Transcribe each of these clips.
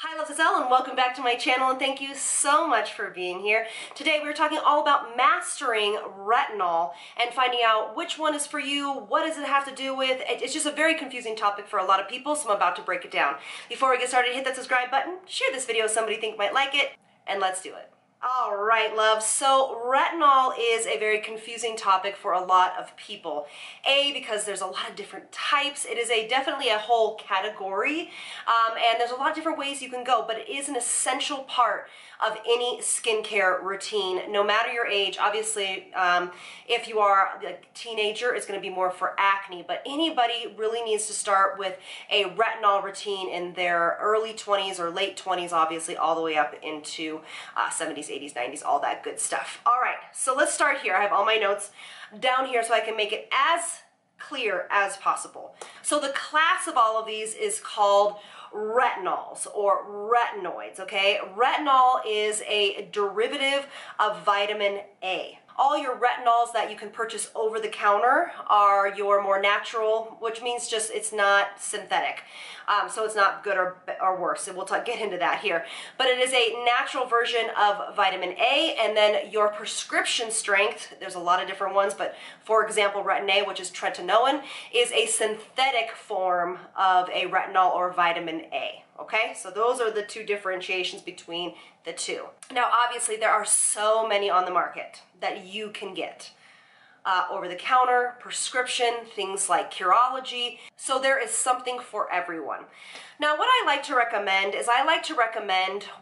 Hi, loves, it's Elle, and welcome back to my channel, and thank you so much for being here. Today we're talking all about mastering retinol and finding out which one is for you, what does it have to do with. It's just a very confusing topic for a lot of people, so I'm about to break it down. Before we get started, hit that subscribe button, share this video with somebody you think might like it, and let's do it. All right, love. So retinol is a very confusing topic for a lot of people. Because there's a lot of different types. It is definitely a whole category, and there's a lot of different ways you can go, but it is an essential part of any skincare routine, no matter your age. Obviously, if you are a teenager, it's going to be more for acne, but anybody really needs to start with a retinol routine in their early 20s or late 20s, obviously, all the way up into 70s, 80s, 90s, all that good stuff. All right, so let's start here. I have all my notes down here so I can make it as clear as possible. So the class of all of these is called retinols or retinoids, okay? Retinol is a derivative of vitamin A. All your retinols that you can purchase over the counter are your more natural, which means just it's not synthetic. So it's not good or worse, and we'll get into that here. But it is a natural version of vitamin A, and then your prescription strength, there's a lot of different ones, but for example, retin-a, which is tretinoin, is a synthetic form of a retinol or vitamin A. Okay, so those are the two differentiations between the two. Now, obviously, there are so many on the market that you can get. Over the counter, prescription, things like TRILOGY. So there is something for everyone. Now, what I like to recommend is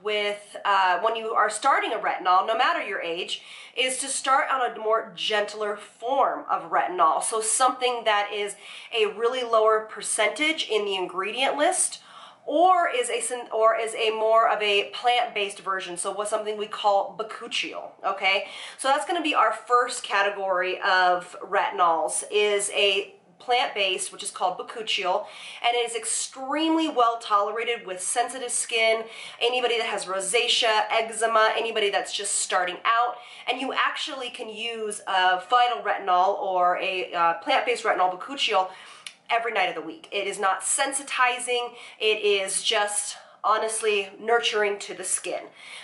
with when you are starting a retinol, no matter your age, is to start on a more gentler form of retinol. So something that is a really lower percentage in the ingredient list, or is a more of a plant-based version, so what's something we call bakuchiol, okay? So that's going to be our first category of retinols, is a plant-based, which is called bakuchiol, and it is extremely well tolerated with sensitive skin, anybody that has rosacea, eczema, anybody that's just starting out, and you actually can use a phytoretinol or a plant-based retinol bakuchiol every night of the week. It is not sensitizing, it is just honestly nurturing to the skin.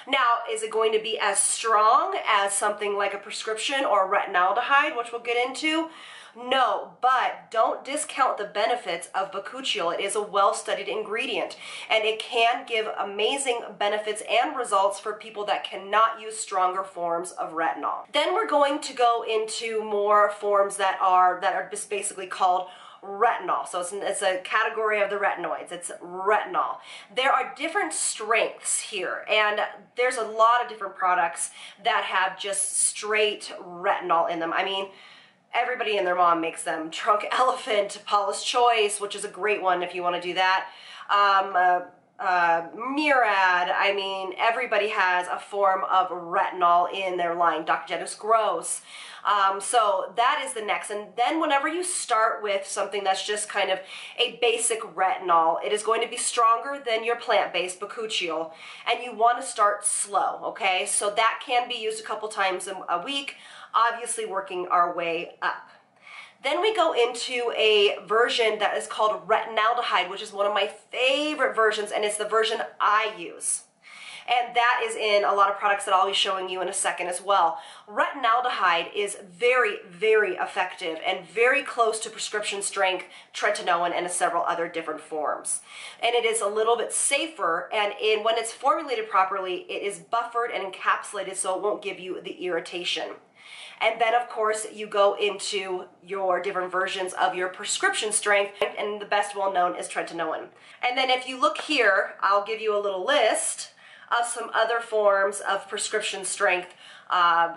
Now, is it going to be as strong as something like a prescription or Retinaldehyde, which we'll get into? No, but don't discount the benefits of bakuchiol. It is a well-studied ingredient, and it can give amazing benefits and results for people that cannot use stronger forms of retinol. Then we're going to go into more forms that are just basically called retinol. So it's a category of the retinoids. It's retinol. There are different strengths here, and there's a lot of different products that have just straight retinol in them. I mean, everybody and their mom makes them. Drunk Elephant, Paula's Choice, which is a great one if you want to do that. Murad, I mean, everybody has a form of retinol in their line. Dr. Dennis Gross. So that is the next. And then whenever you start with something that's just kind of a basic retinol, it is going to be stronger than your plant-based bakuchiol, and you want to start slow, okay? So that can be used a couple times a week, obviously working our way up. Then we go into a version that is called Retinaldehyde, which is one of my favorite versions, and it's the version I use. And that is in a lot of products that I'll be showing you in a second as well. Retinaldehyde is very, very effective and very close to prescription strength tretinoin and several other different forms. And it is a little bit safer, and when it's formulated properly, it is buffered and encapsulated so it won't give you the irritation. And then, of course, you go into your different versions of your prescription strength, and the best well-known is tretinoin. And then if you look here, I'll give you a little list of some other forms of prescription strength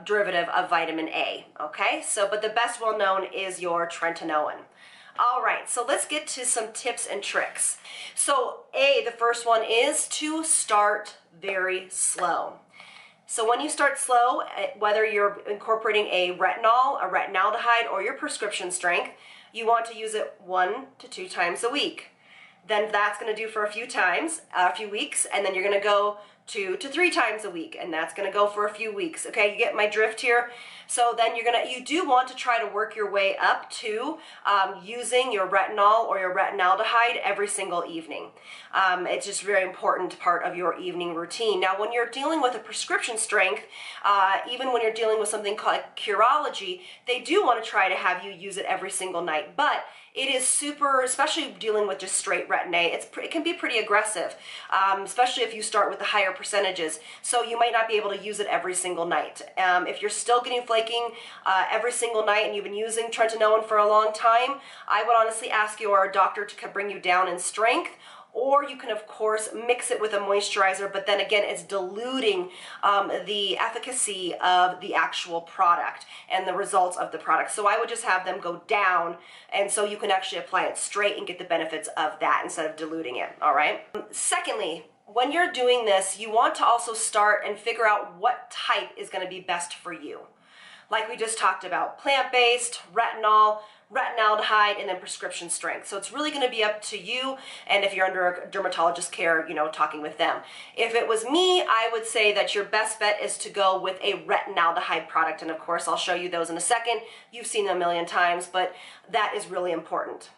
derivative of vitamin A, okay? So, but the best well-known is your tretinoin. All right, so let's get to some tips and tricks. So, the first one is to start very slow. So when you start slow, whether you're incorporating a retinol, a retinaldehyde, or your prescription strength, you want to use it 1 to 2 times a week. then that's going to do for a few weeks, and then you're going to go 2 to 3 times a week, and that's going to go for a few weeks. Okay, you get my drift here? So then you do want to try to work your way up to using your retinol or your retinaldehyde every single evening. It's just a very important part of your evening routine. Now, when you're dealing with a prescription strength, even when you're dealing with something called TRILOGY, they do want to try to have you use it every single night, but it is super, especially dealing with just straight retin-a, it can be pretty aggressive, especially if you start with the higher percentages. So you might not be able to use it every single night. If you're still getting flaking every single night and you've been using tretinoin for a long time, I would honestly ask your doctor to bring you down in strength. Or you can, of course, mix it with a moisturizer, but then again, it's diluting the efficacy of the actual product and the results of the product. So I would just have them go down, and so you can actually apply it straight and get the benefits of that instead of diluting it, all right? Secondly, when you're doing this, you want to also start and figure out what type is going to be best for you. Like we just talked about, plant-based, retinol, retinaldehyde, and then prescription strength. So it's really going to be up to you, and if you're under a dermatologist care, talking with them. If it was me, I would say that your best bet is to go with a retinaldehyde product, and of course I'll show you those in a second. You've seen them a million times, but that is really important.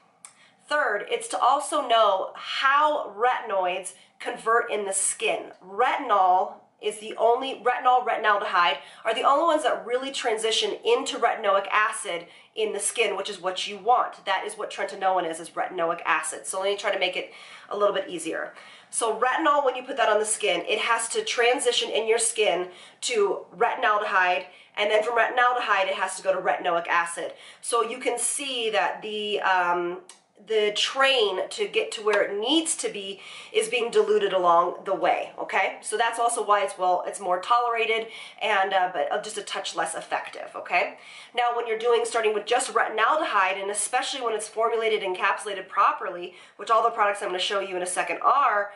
Third, it's to also know how retinoids convert in the skin. Retinol, retinaldehyde are the only ones that really transition into retinoic acid in the skin, which is what you want. That is what tretinoin is retinoic acid. So let me try to make it a little bit easier. So retinol, when you put that on the skin, it has to transition in your skin to retinaldehyde, and then from retinaldehyde, it has to go to retinoic acid. So you can see that the train to get to where it needs to be is being diluted along the way, okay? So that's also why it's more tolerated and but just a touch less effective, okay? Now when you're starting with just retinaldehyde, and especially when it's formulated and encapsulated properly, which all the products I'm going to show you in a second are,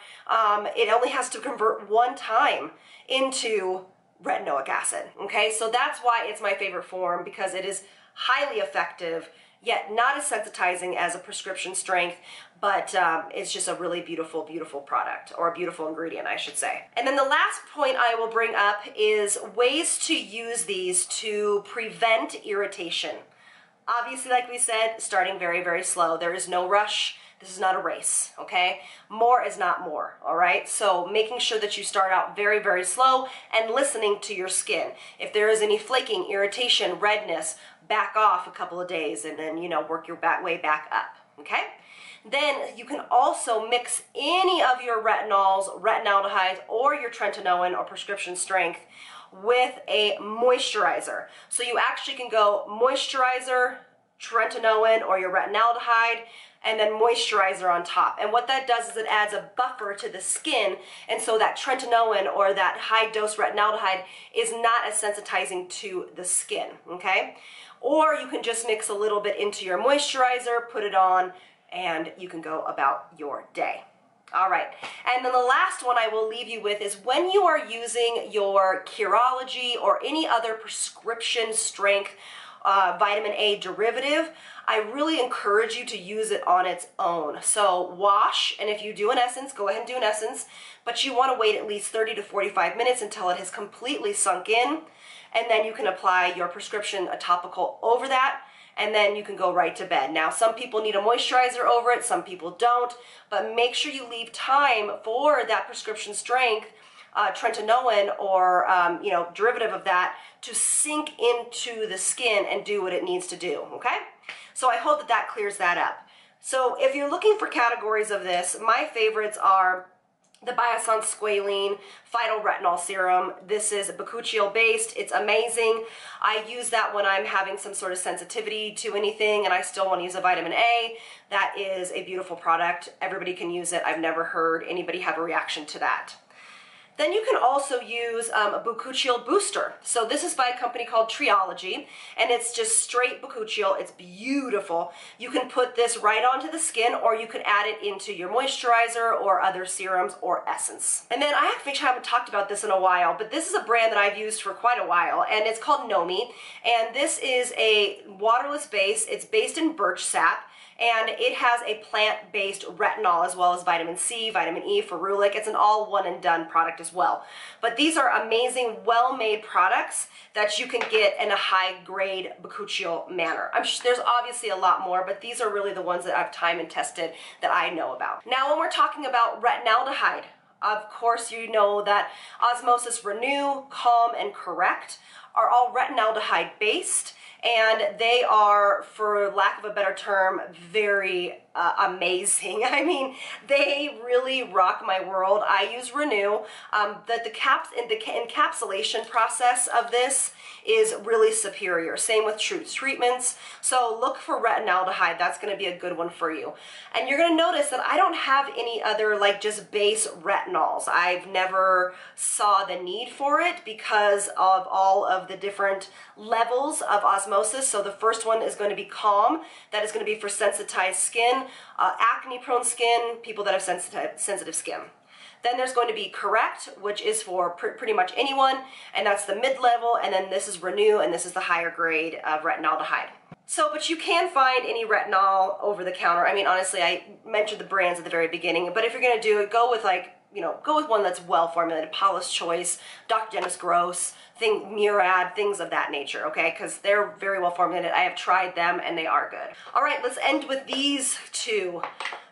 it only has to convert one time into retinoic acid, okay? So that's why it's my favorite form, because it is highly effective, yet not as sensitizing as a prescription strength, but it's just a really beautiful, beautiful product, or a beautiful ingredient, I should say. And then the last point I will bring up is ways to use these to prevent irritation. Obviously, like we said, starting very, very slow. There is no rush. This is not a race, okay? More is not more, all right? So making sure that you start out very, very slow and listening to your skin. If there is any flaking, irritation, redness, back off a couple of days and then, work your way back up, okay? Then you can also mix any of your retinols, retinaldehydes, or your tretinoin or prescription strength with a moisturizer. So you actually can go moisturizer, tretinoin, or your retinaldehyde, and then moisturizer on top. And what that does is it adds a buffer to the skin, and so that tretinoin or that high-dose retinaldehyde is not as sensitizing to the skin, okay? Or you can just mix a little bit into your moisturizer, put it on, and you can go about your day. All right, and then the last one I will leave you with is when you are using your TRILOGY or any other prescription strength vitamin A derivative, I really encourage you to use it on its own. So wash, and if you do an essence, go ahead and do an essence, but you want to wait at least 30 to 45 minutes until it has completely sunk in, and then you can apply your prescription, a topical, over that, and then you can go right to bed. Now, some people need a moisturizer over it, some people don't, but make sure you leave time for that prescription strength tretinoin or derivative of that to sink into the skin and do what it needs to do, okay? So I hope that clears that up. So if you're looking for categories of this, my favorites are the Biossance Squalene Phytoretinol Serum. This is bakuchiol based. It's amazing. I use that when I'm having some sort of sensitivity to anything and I still want to use a vitamin A. That is a beautiful product. Everybody can use it. I've never heard anybody have a reaction to that. Then you can also use a bakuchiol booster. So this is by a company called TRILOGY, and it's just straight bakuchiol. It's beautiful. You can put this right onto the skin, or you can add it into your moisturizer or other serums or essence. And then I actually haven't talked about this in a while, but this is a brand that I've used for quite a while, and it's called Nomi, and this is a waterless base. It's based in birch sap. and it has a plant-based retinol as well as vitamin C, vitamin E, ferulic. It's an all one and done product as well. But these are amazing, well-made products that you can get in a high-grade bakuchiol manner. I'm sure there's obviously a lot more, but these are really the ones that I've time and tested that I know about. Now, when we're talking about retinaldehyde, of course, you know that OSMOSIS Renew, Calm, and Correct are all retinaldehyde based, and they are, for lack of a better term, very amazing. I mean, they really rock my world. I use Renew. The encapsulation process of this is really superior. Same with treatments. So look for retinaldehyde. That's going to be a good one for you. And you're going to notice that I don't have any other like just base retinols. I've never saw the need for it because of all of the different levels of osmosis. So the first one is going to be Calm. That is going to be for sensitized skin, acne-prone skin, people that have sensitive skin. Then there's going to be Correct, which is for pretty much anyone, and that's the mid-level, and then this is Renew, and this is the higher grade of retinaldehyde. So, but you can find any retinol over the counter. I mean, honestly, I mentioned the brands at the very beginning, but if you're going to do it, go with like, you know, go with one that's well formulated. Paula's Choice, Dr. Dennis Gross, Murad, things of that nature, okay? Because they're very well formulated. I have tried them and they are good. All right, let's end with these two.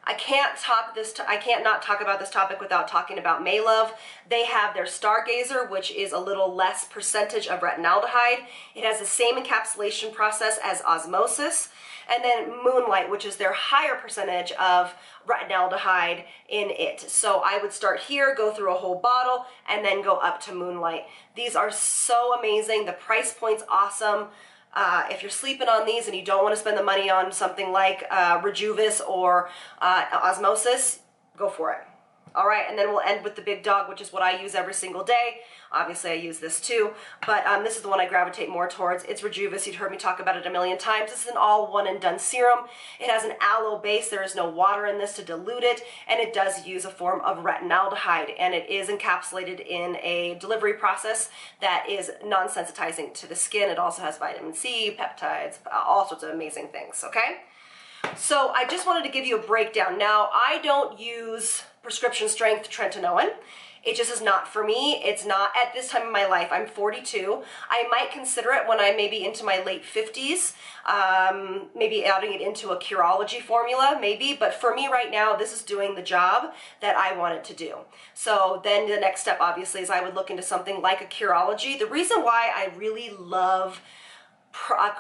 I can't not talk about this topic without talking about MAELOVE. They have their STARGAZER, which is a little less percentage of retinaldehyde. It has the same encapsulation process as OSMOSIS. And then MOONLIGHT, which is their higher percentage of retinaldehyde in it. So I would start here, go through a whole bottle, and then go up to MOONLIGHT. These are so amazing. The price point's awesome. If you're sleeping on these and you don't want to spend the money on something like Rejuvaus or OSMOSIS, go for it. All right, and then we'll end with the big dog, which is what I use every single day. Obviously, I use this too, but this is the one I gravitate more towards. It's Rejuvaus. You've heard me talk about it a million times. This is an all one and done serum. It has an aloe base. There is no water in this to dilute it, and it does use a form of retinaldehyde, and it is encapsulated in a delivery process that is non-sensitizing to the skin. It also has vitamin C, peptides, all sorts of amazing things, okay? So I just wanted to give you a breakdown. Now, I don't use prescription strength tretinoin. It just is not for me. It's not at this time in my life. I'm 42. I might consider it when I'm maybe into my late 50s, maybe adding it into a Curology formula, maybe. But for me right now, this is doing the job that I want it to do. So then the next step, obviously, is I would look into something like a Curology. The reason why I really love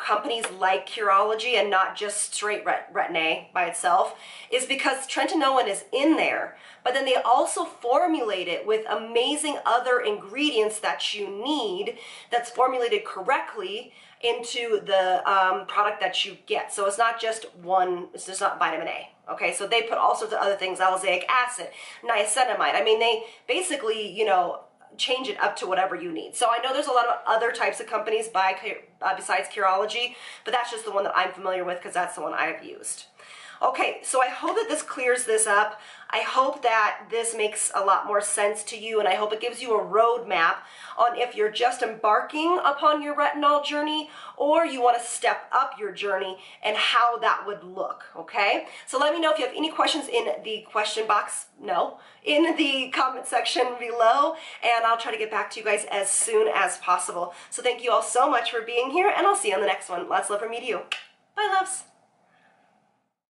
companies like Curology and not just straight retin-a by itself is because tretinoin is in there, but then they also formulate it with amazing other ingredients that you need that's formulated correctly into the product that you get. So it's not just one, it's just not vitamin A. Okay, so they put all sorts of other things, alizatic acid, niacinamide. I mean, they basically, you know, change it up to whatever you need. So I know there's a lot of other types of companies besides Curology, but that's just the one that I'm familiar with because that's the one I've used. Okay, so I hope that this clears this up. I hope that this makes a lot more sense to you, and I hope it gives you a roadmap on if you're just embarking upon your retinol journey or you want to step up your journey and how that would look, okay? So let me know if you have any questions in the question box, in the comment section below, and I'll try to get back to you guys as soon as possible. So thank you all so much for being here, and I'll see you on the next one. Lots of love from me to you. Bye, loves.